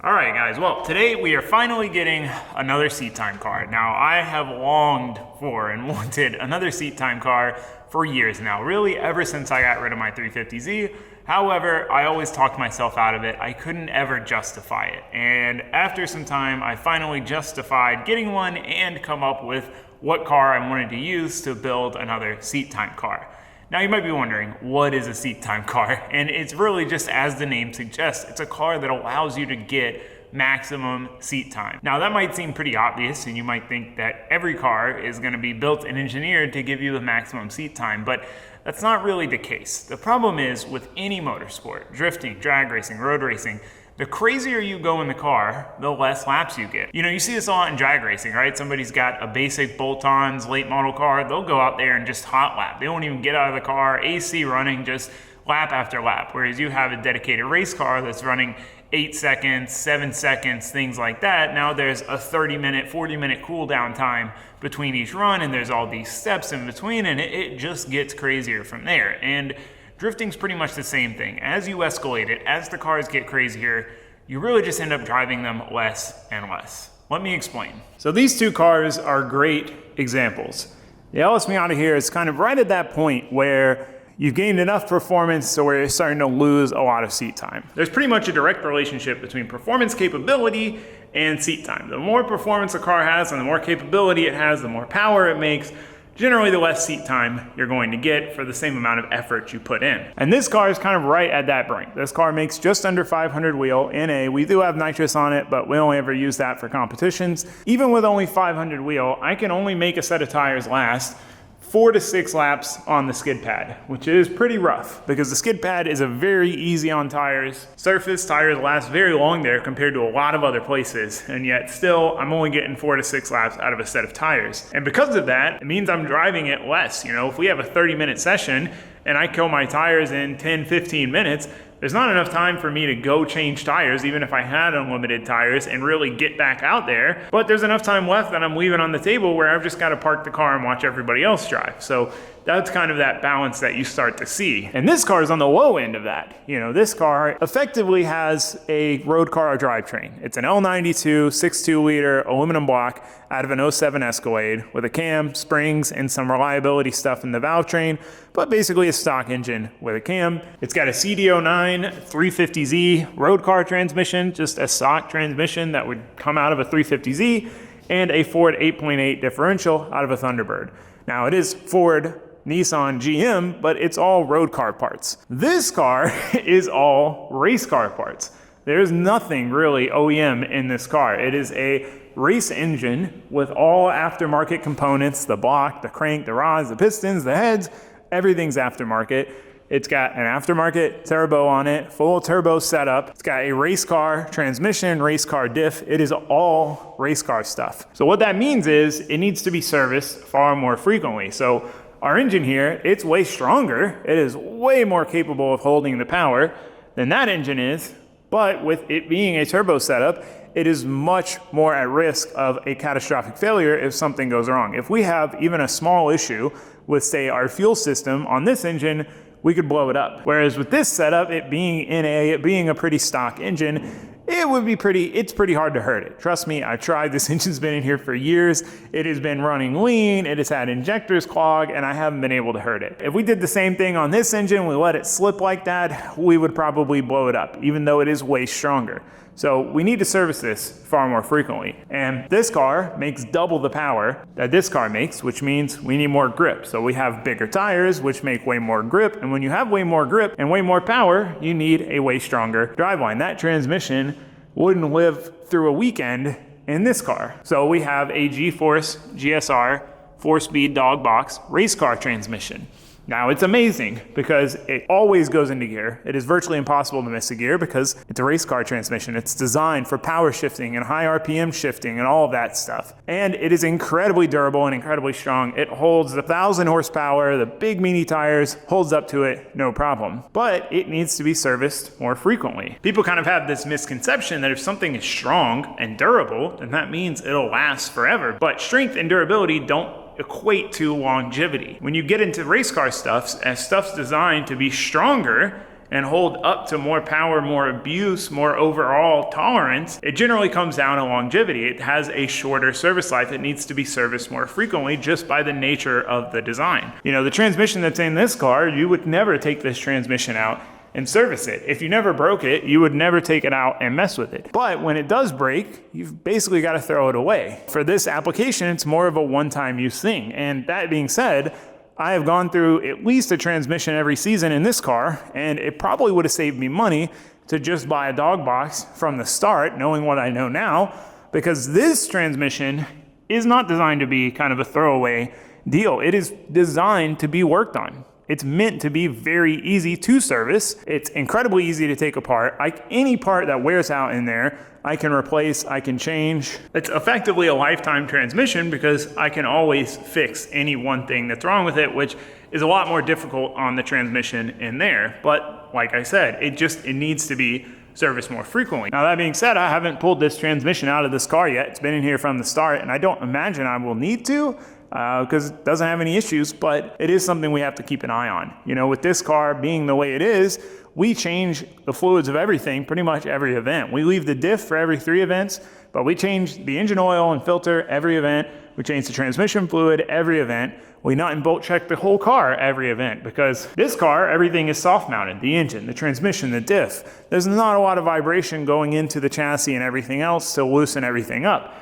All right, guys, well, today we are finally getting another seat time car. Now, I have longed for and wanted another seat time car for years now, really ever since I got rid of my 350Z. However, I always talked myself out of it. I couldn't ever justify it. And after some time, I finally justified getting one and come up with what car I wanted to use to build another seat time car. Now you might be wondering, what is a seat time car? And it's really just as the name suggests, it's a car that allows you to get maximum seat time. Now that might seem pretty obvious and you might think that every car is gonna be built and engineered to give you the maximum seat time, but that's not really the case. The problem is with any motorsport, drifting, drag racing, road racing, the crazier you go in the car, the less laps you get. You know, you see this a lot in drag racing, right? Somebody's got a basic bolt-ons late model car, they'll go out there and just hot lap. They won't even get out of the car, AC running, just lap after lap. Whereas you have a dedicated race car that's running 8 seconds, 7 seconds, things like that. Now there's a 30-minute, 40-minute cool down time between each run, and there's all these steps in between, and it just gets crazier from there. And drifting's pretty much the same thing. As you escalate it, as the cars get crazier, you really just end up driving them less and less. Let me explain. So these two cars are great examples. The LS Miata here is kind of right at that point where you've gained enough performance so where you're starting to lose a lot of seat time. There's pretty much a direct relationship between performance capability and seat time. The more performance a car has and the more capability it has, the more power it makes, generally the less seat time you're going to get for the same amount of effort you put in. And this car is kind of right at that brink. This car makes just under 500 wheel NA. We do have nitrous on it, but we only ever use that for competitions. Even with only 500 wheel, I can only make a set of tires last 4 to 6 laps on the skid pad, which is pretty rough because the skid pad is a very easy on tires. Surface tires last very long there compared to a lot of other places, and yet still I'm only getting 4 to 6 laps out of a set of tires. And because of that, it means I'm driving it less. You know, if we have a 30-minute session and I kill my tires in 10, 15 minutes, there's not enough time for me to go change tires, even if I had unlimited tires, and really get back out there. But there's enough time left that I'm leaving on the table where I've just got to park the car and watch everybody else drive. So that's kind of that balance that you start to see. And this car is on the low end of that. You know, this car effectively has a road car drivetrain. It's an L92 6.2 liter aluminum block out of an '07 Escalade with a cam, springs, and some reliability stuff in the valve train, but basically a stock engine with a cam. It's got a CD09 350Z road car transmission, just a stock transmission that would come out of a 350Z, and a Ford 8.8 differential out of a Thunderbird. Now it is Ford, Nissan, GM, but it's all road car parts. This car is all race car parts. There's nothing really OEM in this car. It is a race engine with all aftermarket components, the block, the crank, the rods, the pistons, the heads, everything's aftermarket. It's got an aftermarket turbo on it, full turbo setup. It's got a race car transmission, race car diff. It is all race car stuff. So what that means is it needs to be serviced far more frequently. So our engine here, it's way stronger. It is way more capable of holding the power than that engine is. But with it being a turbo setup, it is much more at risk of a catastrophic failure if something goes wrong. If we have even a small issue with, say, our fuel system on this engine, we could blow it up. Whereas with this setup, it being it being a pretty stock engine, it's pretty hard to hurt it. Trust me, I've tried. This engine's been in here for years. It has been running lean, it has had injectors clog, and I haven't been able to hurt it. If we did the same thing on this engine, we let it slip like that, we would probably blow it up, even though it is way stronger. So we need to service this far more frequently. And this car makes double the power that this car makes, which means we need more grip. So we have bigger tires, which make way more grip. And when you have way more grip and way more power, you need a way stronger driveline. That transmission wouldn't live through a weekend in this car. So we have a G-Force GSR 4-speed dog box race car transmission. Now it's amazing because it always goes into gear. It is virtually impossible to miss a gear because it's a race car transmission. It's designed for power shifting and high RPM shifting and all of that stuff. And it is incredibly durable and incredibly strong. It holds 1,000 horsepower, the big meaty tires, holds up to it, no problem. But it needs to be serviced more frequently. People kind of have this misconception that if something is strong and durable, then that means it'll last forever. But strength and durability don't equate to longevity. When you get into race car stuffs, as stuff's designed to be stronger and hold up to more power, more abuse, more overall tolerance, it generally comes down to longevity. It has a shorter service life. It needs to be serviced more frequently just by the nature of the design. You know, the transmission that's in this car, you would never take this transmission out and service it. If you never broke it, you would never take it out and mess with it. But when it does break, you've basically got to throw it away. For this application, it's more of a one-time use thing. And that being said, I have gone through at least a transmission every season in this car, and it probably would have saved me money to just buy a dog box from the start, knowing what I know now, because this transmission is not designed to be kind of a throwaway deal. It is designed to be worked on. It's meant to be very easy to service. It's incredibly easy to take apart. Any part that wears out in there, I can replace, I can change. It's effectively a lifetime transmission because I can always fix any one thing that's wrong with it, which is a lot more difficult on the transmission in there. But like I said, it needs to be serviced more frequently. Now that being said, I haven't pulled this transmission out of this car yet. It's been in here from the start, and I don't imagine I will need to, because it doesn't have any issues, but it is something we have to keep an eye on. You know, with this car being the way it is, we change the fluids of everything pretty much every event. We leave the diff for every 3 events, but we change the engine oil and filter every event. We change the transmission fluid every event. We nut and bolt check the whole car every event, because this car, everything is soft mounted. The engine, the transmission, the diff. There's not a lot of vibration going into the chassis and everything else to loosen everything up.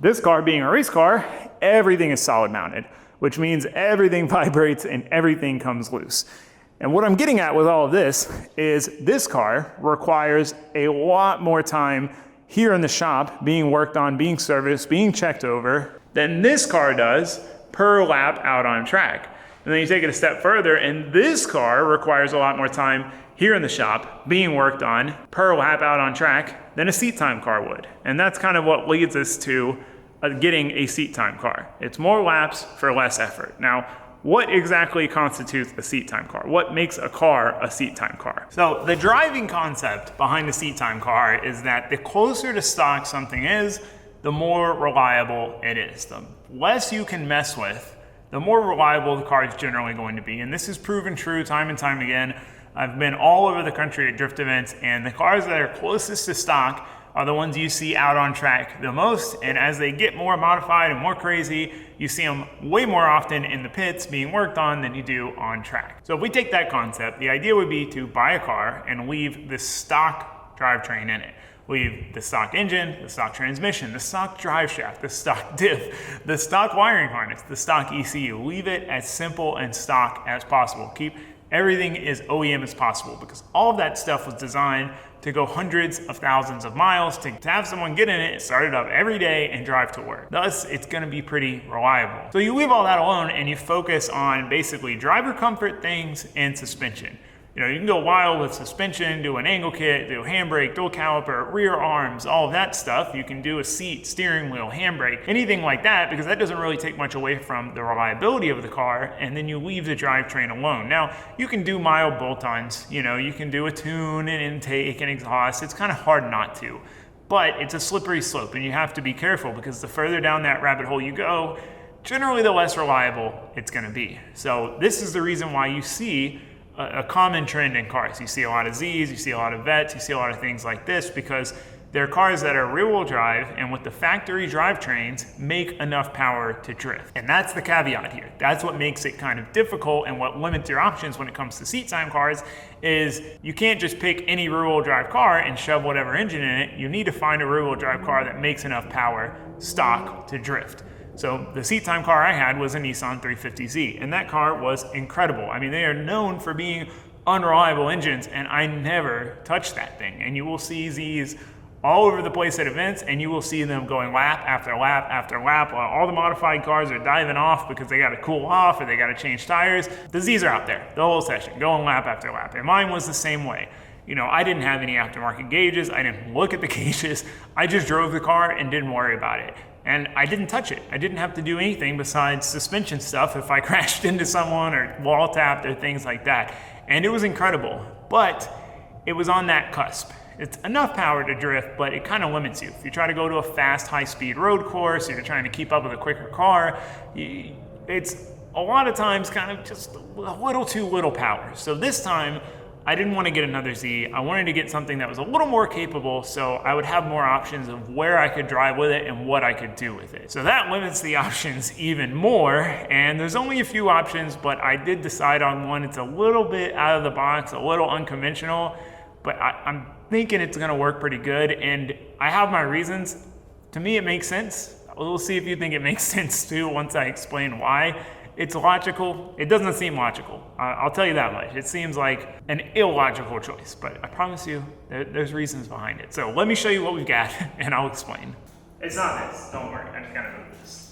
This car being a race car, everything is solid mounted, which means everything vibrates and everything comes loose. And what I'm getting at with all of this is this car requires a lot more time here in the shop being worked on, being serviced, being checked over than this car does per lap out on track. And then you take it a step further, and this car requires a lot more time here in the shop being worked on per lap out on track than a seat time car would. And that's kind of what leads us to getting a seat time car. It's more laps for less effort. Now, what exactly constitutes a seat time car? What makes a car a seat time car? So the driving concept behind the seat time car is that the closer to stock something is, the more reliable it is. The less you can mess with, the more reliable the car is generally going to be. And this is proven true time and time again. I've been all over the country at drift events, and the cars that are closest to stock are the ones you see out on track the most. And as they get more modified and more crazy, you see them way more often in the pits being worked on than you do on track. So if we take that concept, the idea would be to buy a car and leave the stock drivetrain in it. Leave the stock engine, the stock transmission, the stock drive shaft, the stock diff, the stock wiring harness, the stock ECU. Leave it as simple and stock as possible. Keep everything as OEM as possible, because all of that stuff was designed to go hundreds of thousands of miles, to have someone get in it, start it up every day and drive to work. Thus, it's gonna be pretty reliable. So you leave all that alone and you focus on basically driver comfort things and suspension. You know, you can go wild with suspension, do an angle kit, do a handbrake, dual caliper, rear arms, all of that stuff. You can do a seat, steering wheel, handbrake, anything like that, because that doesn't really take much away from the reliability of the car, and then you leave the drivetrain alone. Now, you can do mild bolt-ons, you know, you can do a tune and intake and exhaust. It's kind of hard not to, but it's a slippery slope, and you have to be careful, because the further down that rabbit hole you go, generally the less reliable it's gonna be. So this is the reason why you see a common trend in cars. You see a lot of Zs, you see a lot of Vets, you see a lot of things like this, because they're cars that are rear-wheel drive and with the factory drivetrains make enough power to drift. And that's the caveat here. That's what makes it kind of difficult, and what limits your options when it comes to seat time cars is you can't just pick any rear-wheel drive car and shove whatever engine in it. You need to find a rear-wheel drive car that makes enough power stock to drift. So the seat time car I had was a Nissan 350Z, and that car was incredible. I mean, they are known for being unreliable engines, and I never touched that thing. And you will see Zs all over the place at events, and you will see them going lap after lap after lap while all the modified cars are diving off because they got to cool off or they got to change tires. The Zs are out there the whole session, going lap after lap, and mine was the same way. You know, I didn't have any aftermarket gauges. I didn't look at the gauges. I just drove the car and didn't worry about it. And I didn't touch it. I didn't have to do anything besides suspension stuff if I crashed into someone or wall tapped or things like that. And it was incredible, but it was on that cusp. It's enough power to drift, but it kind of limits you. If you try to go to a fast, high-speed road course, or you're trying to keep up with a quicker car, it's a lot of times kind of just a little too little power. So this time, I didn't want to get another Z. I wanted to get something that was a little more capable so I would have more options of where I could drive with it and what I could do with it. So that limits the options even more, and there's only a few options, but I did decide on one. It's a little bit out of the box, a little unconventional, but I'm thinking it's gonna work pretty good, and I have my reasons. To me, it makes sense. We'll see if you think it makes sense too once I explain why. It's logical. It doesn't seem logical. I'll tell you that much. It seems like an illogical choice, but I promise you there's reasons behind it. So let me show you what we've got and I'll explain. It's not this, don't worry. I'm just gonna move this.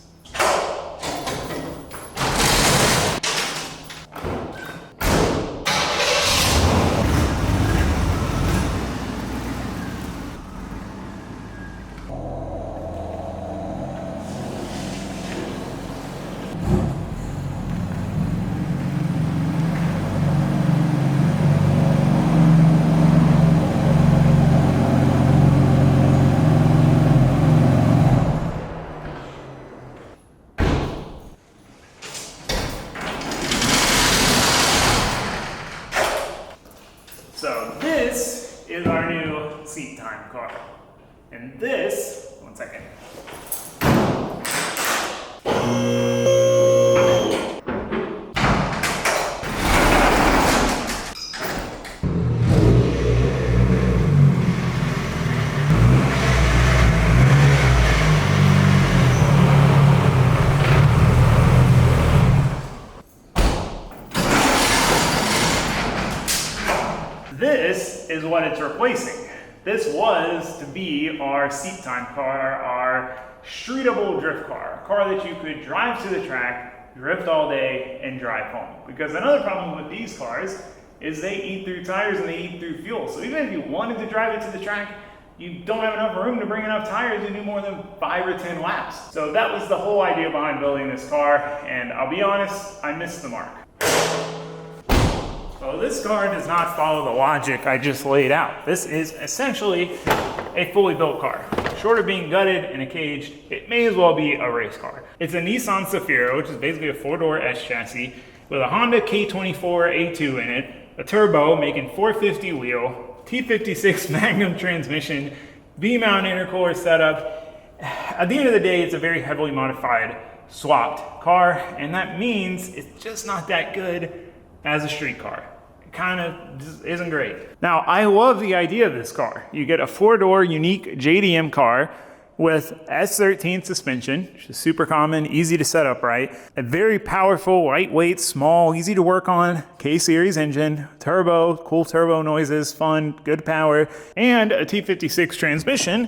So this is our new seat time car. And this, one second. This is what it's replacing. This was to be our seat time car, our streetable drift car, a car that you could drive to the track, drift all day, and drive home. Because another problem with these cars is they eat through tires and they eat through fuel. So even if you wanted to drive it to the track, you don't have enough room to bring enough tires to do more than 5 or 10 laps. So that was the whole idea behind building this car, and I'll be honest, I missed the mark. So this car does not follow the logic I just laid out. This is essentially a fully built car. Short of being gutted and a caged, it may as well be a race car. It's a Nissan Zafira, which is basically a 4-door S chassis with a Honda K24A2 in it, a turbo making 450 wheel, T56 Magnum transmission, V-mount intercooler setup. At the end of the day, it's a very heavily modified, swapped car, and that means it's just not that good as a street car. It kind of just isn't great. Now, I love the idea of this car. You get a 4-door unique JDM car with S13 suspension, which is super common, easy to set up right. A very powerful, lightweight, small, easy to work on K-Series engine, turbo, cool turbo noises, fun, good power, and a T56 transmission,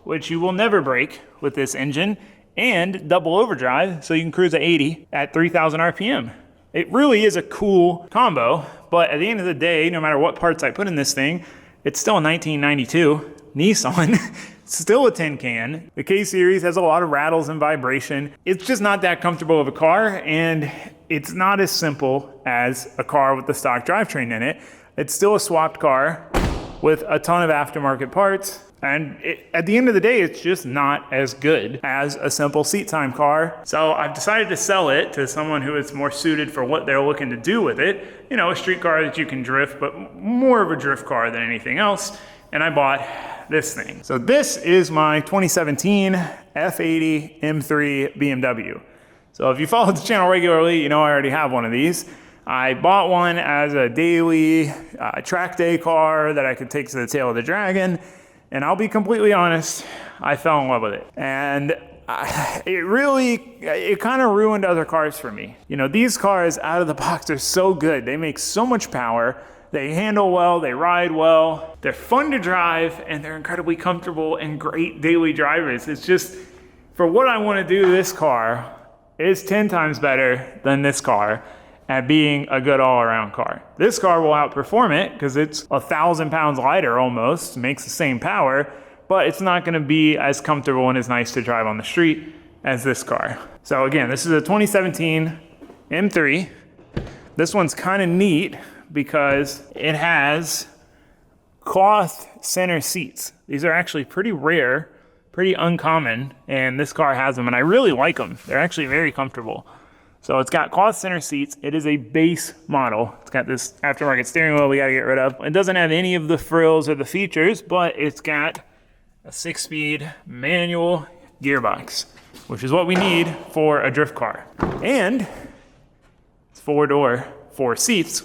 which you will never break with this engine, and double overdrive, so you can cruise at 80 at 3,000 RPM. It really is a cool combo, but at the end of the day, no matter what parts I put in this thing, it's still a 1992 Nissan. It's still a tin can. The K-Series has a lot of rattles and vibration. It's just not that comfortable of a car, and it's not as simple as a car with the stock drivetrain in it. It's still a swapped car with a ton of aftermarket parts. And at the end of the day, it's just not as good as a simple seat time car. So I've decided to sell it to someone who is more suited for what they're looking to do with it. You know, a street car that you can drift, but more of a drift car than anything else. And I bought this thing. So this is my 2017 F80 M3 BMW. So if you follow the channel regularly, you know I already have one of these. I bought one as a daily track day car that I could take to the tail of the dragon. And I'll be completely honest, I fell in love with it. And it kind of ruined other cars for me. You know, these cars out of the box are so good. They make so much power. They handle well, they ride well. They're fun to drive, and they're incredibly comfortable and great daily drivers. It's just, for what I want to do, this car is 10 times better than this car at being a good all-around car. This car will outperform it because it's 1,000 pounds lighter almost, makes the same power, but it's not gonna be as comfortable and as nice to drive on the street as this car. So again, this is a 2017 M3. This one's kind of neat because it has cloth center seats. These are actually pretty rare, pretty uncommon, and this car has them, and I really like them. They're actually very comfortable. So it's got cloth center seats. It is a base model. It's got this aftermarket steering wheel we gotta get rid of. It doesn't have any of the frills or the features, but it's got a 6-speed manual gearbox, which is what we need for a drift car. And it's 4-door, 4 seats,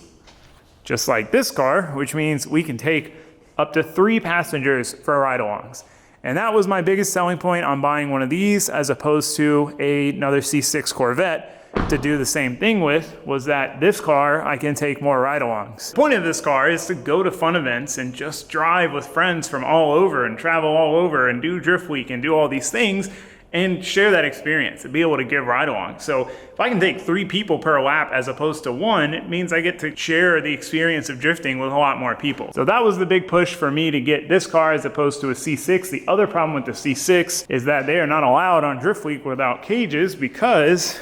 just like this car, which means we can take up to 3 passengers for ride-alongs. And that was my biggest selling point on buying one of these as opposed to another C6 Corvette to do the same thing with, was that this car I can take more ride-alongs. The point of this car is to go to fun events and just drive with friends from all over and travel all over and do Drift Week and do all these things and share that experience and be able to give ride-alongs. So if I can take 3 people per lap as opposed to 1, it means I get to share the experience of drifting with a lot more people. So that was the big push for me to get this car as opposed to a C6. The other problem with the C6 is that they are not allowed on Drift Week without cages because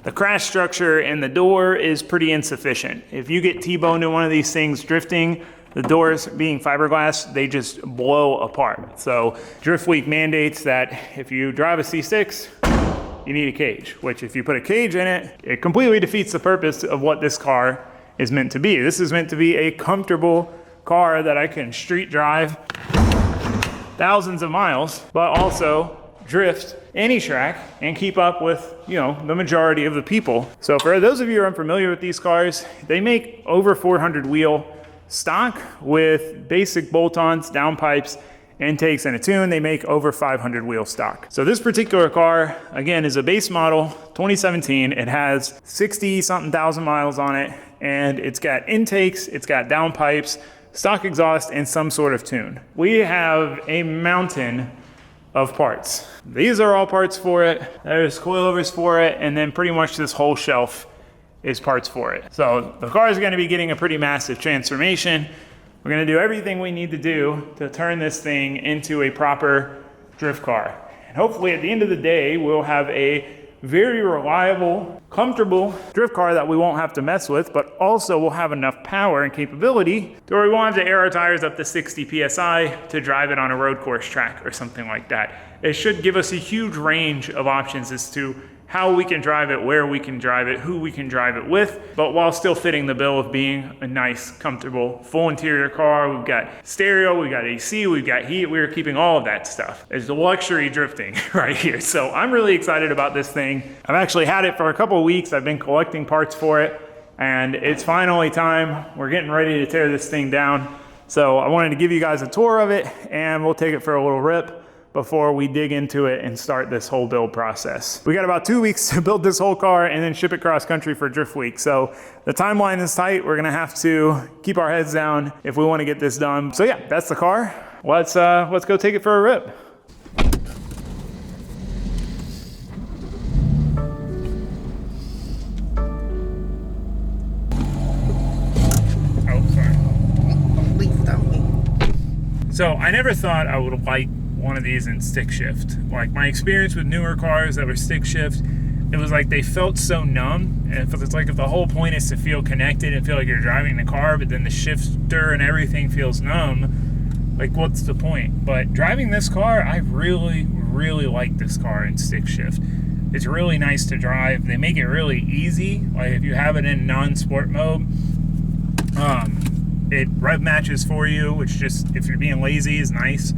the crash structure and the door is pretty insufficient. If you get T-boned in one of these things drifting, the doors being fiberglass, they just blow apart. So Drift Week mandates that if you drive a C6, you need a cage, which if you put a cage in it, it completely defeats the purpose of what this car is meant to be. This is meant to be a comfortable car that I can street drive thousands of miles, but also drift any track and keep up with, you know, the majority of the people. So for those of you who are unfamiliar with these cars, they make over 400 wheel stock with basic bolt-ons, downpipes, intakes, and a tune. They make over 500 wheel stock. So this particular car, again, is a base model, 2017. It has 60-something thousand miles on it, and it's got intakes, it's got downpipes, stock exhaust, and some sort of tune. We have a mountain of parts. These are all parts for it. There's coilovers for it, and then pretty much this whole shelf is parts for it. So the car is gonna be getting a pretty massive transformation. We're gonna do everything we need to do to turn this thing into a proper drift car. And hopefully at the end of the day, we'll have a very reliable, comfortable drift car that we won't have to mess with, but also will have enough power and capability to where we won't have to air our tires up to 60 PSI to drive it on a road course track or something like that. It should give us a huge range of options as to how we can drive it, where we can drive it, who we can drive it with, but while still fitting the bill of being a nice, comfortable, full interior car. We've got stereo, we've got AC, we've got heat, we're keeping all of that stuff. It's luxury drifting right here. So I'm really excited about this thing. I've actually had it for a couple of weeks. I've been collecting parts for it, and it's finally time. We're getting ready to tear this thing down. So I wanted to give you guys a tour of it, and we'll take it for a little rip before we dig into it and start this whole build process. We got about 2 weeks to build this whole car and then ship it cross country for Drift Week. So the timeline is tight. We're gonna have to keep our heads down if we wanna get this done. So yeah, that's the car. Let's go take it for a rip. Oh, sorry. So I never thought I would like one of these in stick shift. Like my experience with newer cars that were stick shift, it was like they felt so numb, and it's like if the whole point is to feel connected and feel like you're driving the car, but then the shifter and everything feels numb, like what's the point? But driving this car, I really like this car in stick shift. It's really nice to drive. They make it really easy. Like if you have it in non-sport mode, it rev matches for you, which just, if you're being lazy, is nice.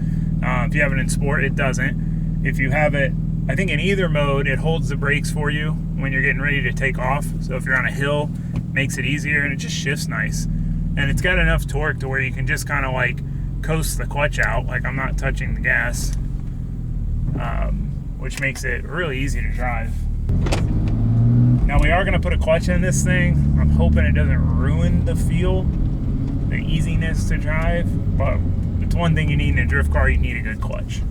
If you have it in sport, it doesn't. If you have it, I think in either mode, it holds the brakes for you when you're getting ready to take off. So if you're on a hill, it makes it easier, and it just shifts nice. And it's got enough torque to where you can just kind of like coast the clutch out, like I'm not touching the gas, which makes it really easy to drive. Now we are gonna put a clutch in this thing. I'm hoping it doesn't ruin the feel, the easiness to drive, but it's one thing you need in a drift car, you need a good clutch.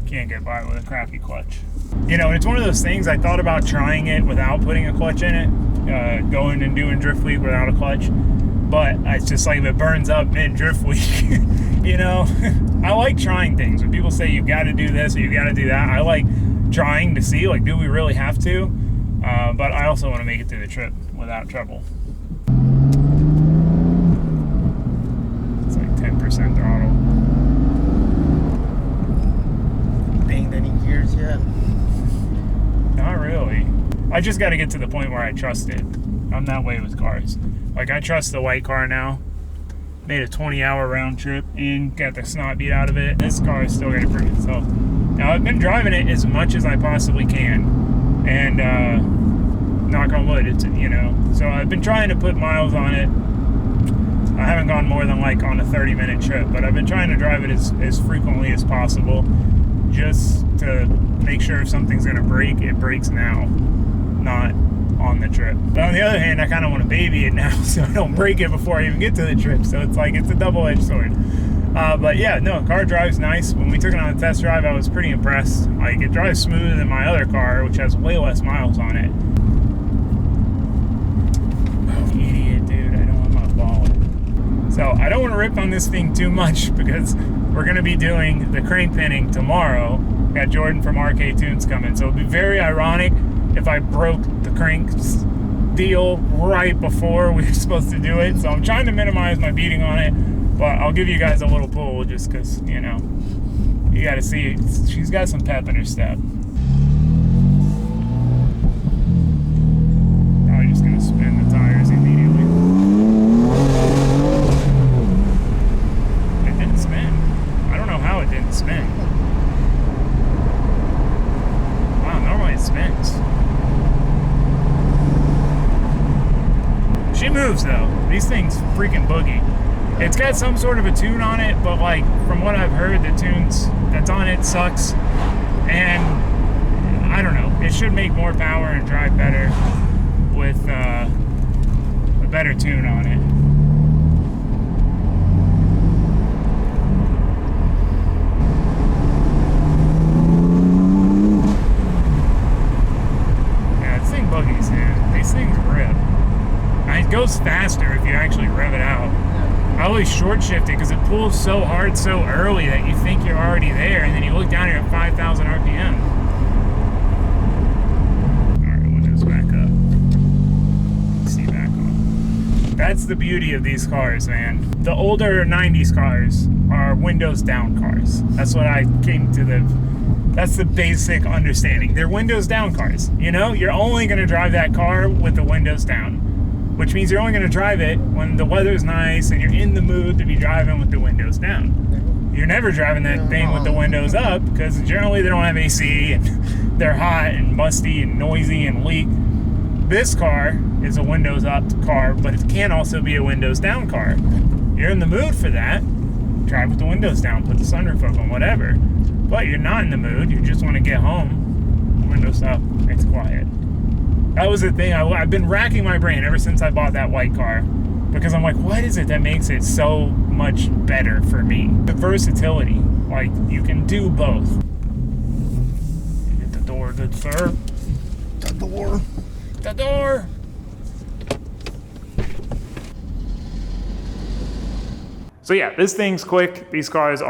Can't get by with a crappy clutch. You know, it's one of those things, I thought about trying it without putting a clutch in it, going and doing Drift Week without a clutch, but it's just like if it burns up mid-Drift Week, you know? I like trying things. When people say you've got to do this or you've got to do that, I like trying to see, like, do we really have to? But I also want to make it through the trip without trouble. 10% throttle. Banged any gears yet? Not really. I just got to get to the point where I trust it. I'm that way with cars. Like, I trust the white car now. Made a 20-hour round trip and got the snot beat out of it. This car is still going to prove itself. Now, I've been driving it as much as I possibly can. And, knock on wood, it's, you know. So I've been trying to put miles on it. I haven't gone more than like on a 30-minute trip, but I've been trying to drive it as frequently as possible, just to make sure if something's gonna break, it breaks now, not on the trip. But on the other hand, I kind of want to baby it now so I don't break it before I even get to the trip. So it's like, it's a double-edged sword. But yeah, no, car drives nice. When we took it on a test drive, I was pretty impressed. Like, it drives smoother than my other car, which has way less miles on it. Idiot, dude, I don't want my ball. So I don't want to rip on this thing too much because we're going to be doing the crank pinning tomorrow. Got Jordan from RK Tunes coming. So it'd be very ironic if I broke the cranks deal right before we were supposed to do it. So I'm trying to minimize my beating on it, but I'll give you guys a little pull just because, you know, you got to see, she's got some pep in her step. Now I'm just going to spin the tires immediately. It didn't spin. I don't know how it didn't spin. Wow, normally it spins. She moves though. These things freaking boogie. It's got some sort of a tune on it, but like from what I've heard, the tunes that's on it sucks. And I don't know. It should make more power and drive better with a better tune on it. Yeah, this thing boogies, man. These things rip. It goes faster if you actually rev it out. I always short shift it because it pulls so hard so early that you think you're already there, and then you look down here at 5,000 RPM. Alright, windows back up. See back on. That's the beauty of these cars, man. The older 90s cars are windows down cars. That's what I came to that's the basic understanding. They're windows down cars. You know, you're only going to drive that car with the windows down, which means you're only going to drive it when the weather's nice and you're in the mood to be driving with the windows down. You're never driving that thing with the windows up because generally they don't have AC and they're hot and musty and noisy and leak. This car is a windows up car, but it can also be a windows down car. You're in the mood for that, drive with the windows down, put the sunroof up on, whatever. But you're not in the mood, you just want to get home, windows up, it's quiet. That was the thing. I've been racking my brain ever since I bought that white car because I'm like, what is it that makes it so much better for me? The versatility. Like, you can do both. Get the door, good sir. The door. The door. So yeah, this thing's quick. These cars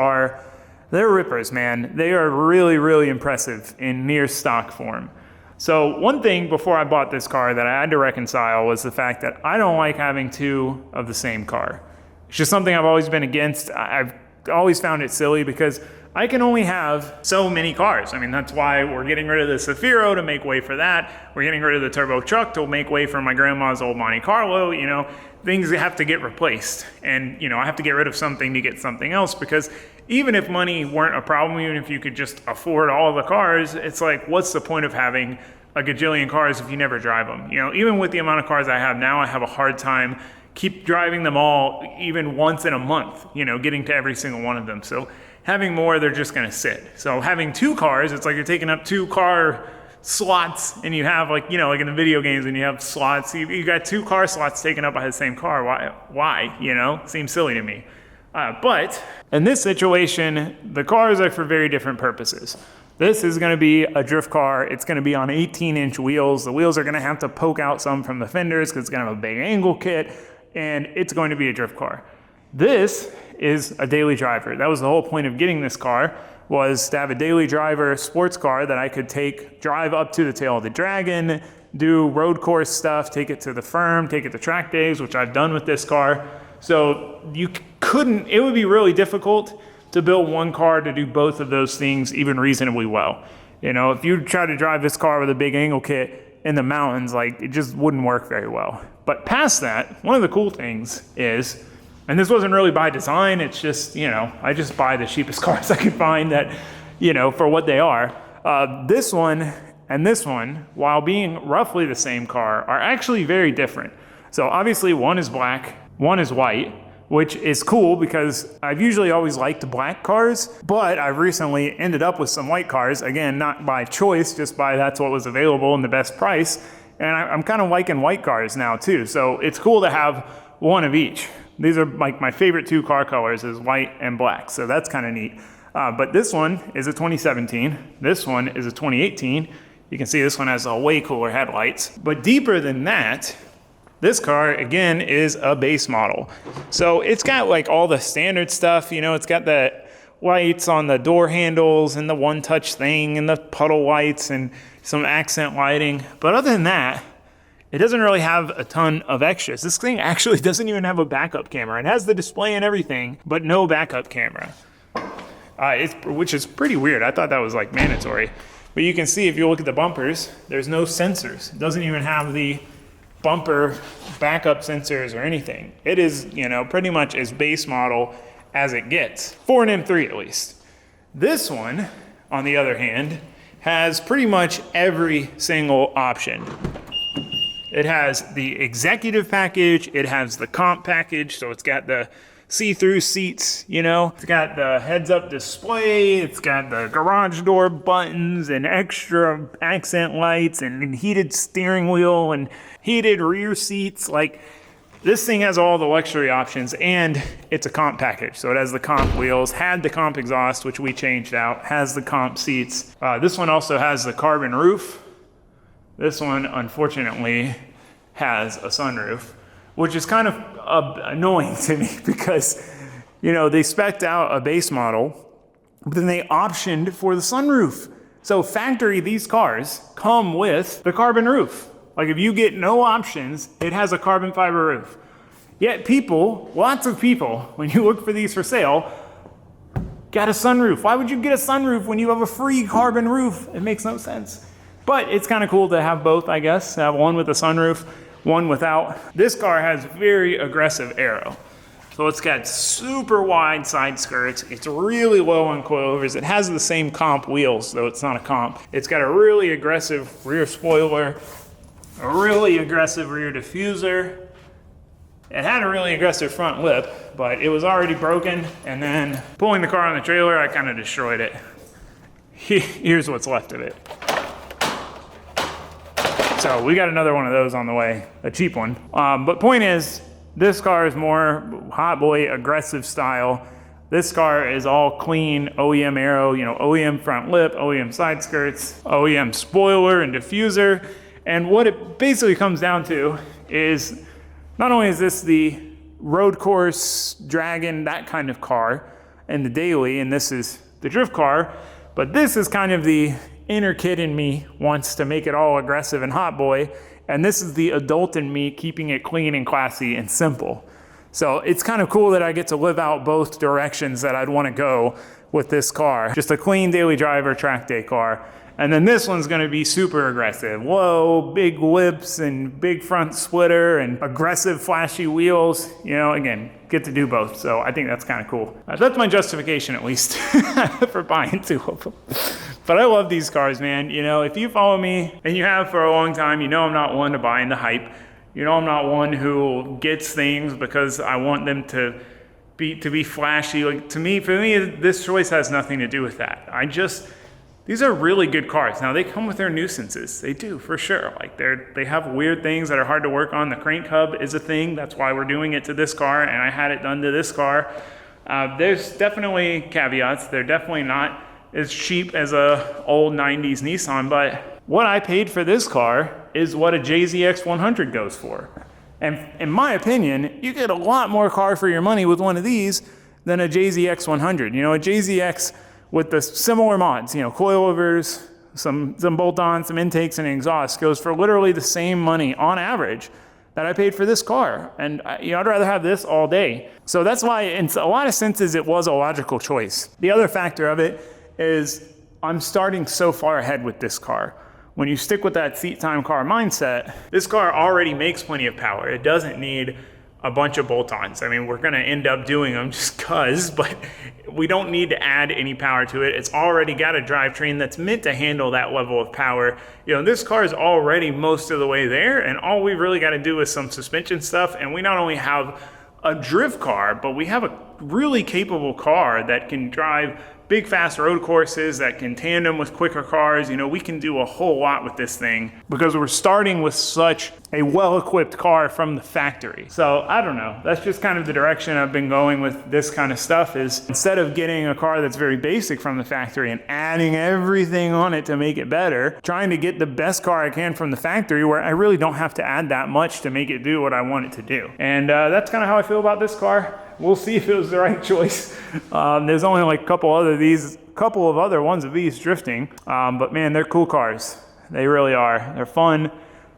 they're rippers, man. They are really, really impressive in near stock form. So one thing before I bought this car that I had to reconcile was the fact that I don't like having two of the same car. It's just something I've always been against. I've always found it silly because I can only have so many cars. I mean, that's why we're getting rid of the Zafiro to make way for that. We're getting rid of the turbo truck to make way for my grandma's old Monte Carlo. You know, things have to get replaced. And, you know, I have to get rid of something to get something else because even if money weren't a problem, even if you could just afford all the cars, it's like, what's the point of having a gajillion cars if you never drive them? You know, even with the amount of cars I have now, I have a hard time keep driving them all even once in a month, you know, getting to every single one of them. So having more, they're just gonna sit. So having two cars, it's like you're taking up two car slots and you have like, you know, like in the video games when you have slots, you got two car slots taken up by the same car. Why? You know, seems silly to me. But in this situation, the cars are for very different purposes. This is gonna be a drift car. It's gonna be on 18-inch wheels. The wheels are gonna have to poke out some from the fenders because it's gonna have a big angle kit, and it's going to be a drift car. This is a daily driver. That was the whole point of getting this car, was to have a daily driver sports car that I could drive up to the tail of the Dragon, do road course stuff, take it to the firm, take it to track days, which I've done with this car. So it would be really difficult to build one car to do both of those things even reasonably well. You know, if you try to drive this car with a big angle kit, in the mountains, like it just wouldn't work very well. But past that, one of the cool things is, and this wasn't really by design, it's just, you know, I just buy the cheapest cars I can find that, you know, for what they are. This one and this one, while being roughly the same car, are actually very different. So obviously one is black, one is white, which is cool because I've usually always liked black cars, but I've recently ended up with some white cars, again, not by choice, just by that's what was available and the best price. And I'm kind of liking white cars now too. So it's cool to have one of each. These are like my favorite two car colors is white and black. So that's kind of neat. But this one is a 2017. This one is a 2018. You can see this one has a way cooler headlights. But deeper than that, this car, again, is a base model. So it's got like all the standard stuff, you know, it's got the lights on the door handles and the one-touch thing and the puddle lights and some accent lighting. But other than that, it doesn't really have a ton of extras. This thing actually doesn't even have a backup camera. It has the display and everything, but no backup camera, which is pretty weird. I thought that was like mandatory. But you can see if you look at the bumpers, there's no sensors. It doesn't even have the bumper backup sensors or anything. It is, you know, pretty much as base model as it gets, for an M3 at least. This one, on the other hand, has pretty much every single option. It has the executive package, it has the comp package, so it's got the see-through seats, you know. It's got the heads-up display, it's got the garage door buttons and extra accent lights and heated steering wheel and heated rear seats. Like, this thing has all the luxury options, and it's a comp package. So it has the comp wheels, had the comp exhaust, which we changed out, has the comp seats. This one also has the carbon roof. This one, unfortunately, has a sunroof, which is kind of annoying to me because, you know, they spec'd out a base model, but then they optioned for the sunroof. So factory, these cars come with the carbon roof. Like if you get no options, it has a carbon fiber roof. Yet people, lots of people, when you look for these for sale, got a sunroof. Why would you get a sunroof when you have a free carbon roof? It makes no sense. But it's kind of cool to have both, I guess. Have one with a sunroof, one without. This car has very aggressive aero. So it's got super wide side skirts. It's really low on coilovers. It has the same comp wheels, though it's not a comp. It's got a really aggressive rear spoiler, a really aggressive rear diffuser. It had a really aggressive front lip, but it was already broken. And then pulling the car on the trailer, I kind of destroyed it. Here's what's left of it. So we got another one of those on the way, a cheap one. But point is, this car is more hot boy aggressive style. This car is all clean OEM aero, you know, OEM front lip, OEM side skirts, OEM spoiler and diffuser. And what it basically comes down to is, not only is this the road course, dragon, that kind of car, and the daily, and this is the drift car, but this is kind of the inner kid in me wants to make it all aggressive and hot boy, and this is the adult in me keeping it clean and classy and simple. So it's kind of cool that I get to live out both directions that I'd want to go with this car. Just a clean daily driver track day car. And then this one's gonna be super aggressive. Whoa, big lips and big front splitter and aggressive flashy wheels. You know, again, get to do both. So I think that's kind of cool. That's my justification at least for buying two of them. But I love these cars, man. You know, if you follow me, and you have for a long time, you know I'm not one to buy into hype. You know I'm not one who gets things because I want them to be flashy. Like for me, this choice has nothing to do with that. These are really good cars. Now they come with their nuisances. They do, for sure. Like they have weird things that are hard to work on. The crank hub is a thing. That's why we're doing it to this car, and I had it done to this car. There's definitely caveats. They're definitely not as cheap as a old 90s Nissan, but what I paid for this car is what a JZX 100 goes for. And in my opinion, you get a lot more car for your money with one of these than a JZX 100. You know, a JZX with the similar mods, you know, coilovers, some bolt-ons, some intakes and exhaust goes for literally the same money on average that I paid for this car. And you know, I'd rather have this all day. So that's why in a lot of senses it was a logical choice. The other factor of it is I'm starting so far ahead with this car. when you stick with that seat time car mindset, this car already makes plenty of power. It doesn't need a bunch of bolt-ons. I mean, we're gonna end up doing them just cause, but we don't need to add any power to it. It's already got a drivetrain that's meant to handle that level of power. You know, this car is already most of the way there, and all we've really gotta do is some suspension stuff, and we not only have a drift car, but we have a really capable car that can drive big fast road courses, that can tandem with quicker cars. You know, we can do a whole lot with this thing because we're starting with such a well-equipped car from the factory. So I don't know, that's just kind of the direction I've been going with this kind of stuff, is instead of getting a car that's very basic from the factory and adding everything on it to make it better, trying to get the best car I can from the factory where I really don't have to add that much to make it do what I want it to do. And that's kind of how I feel about this car. We'll see if it was the right choice. There's only like a couple of other ones of these drifting, but man, they're cool cars. They really are. They're fun.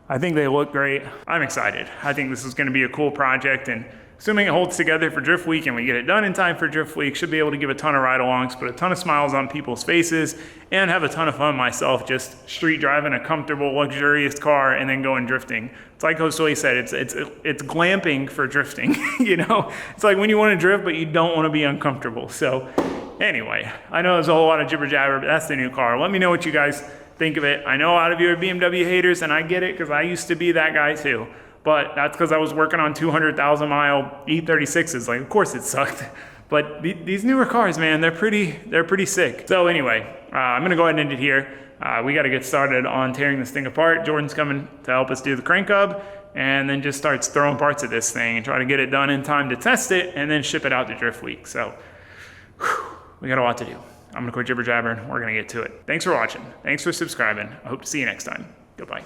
I think they look great. I'm excited. I think this is going to be a cool project, and assuming it holds together for Drift Week and we get it done in time for Drift Week, should be able to give a ton of ride-alongs, put a ton of smiles on people's faces, and have a ton of fun myself just street driving a comfortable, luxurious car and then going drifting. It's like Josue said, it's glamping for drifting. You know, it's like when you want to drift but you don't want to be uncomfortable. So anyway, I know there's a whole lot of jibber jabber, but that's the new car. Let me know what you guys think of it. I know a lot of you are BMW haters, and I get it because I used to be that guy too. But that's because I was working on 200,000 mile E36s. Like, of course it sucked. But these newer cars, man, they're pretty sick. So anyway, I'm gonna go ahead and end it here. We gotta get started on tearing this thing apart. Jordan's coming to help us do the crank hub, and then just starts throwing parts of this thing and try to get it done in time to test it and then ship it out to Drift Week. So we got a lot to do. I'm gonna quit jibber jabbering. We're gonna get to it. Thanks for watching. Thanks for subscribing. I hope to see you next time. Goodbye.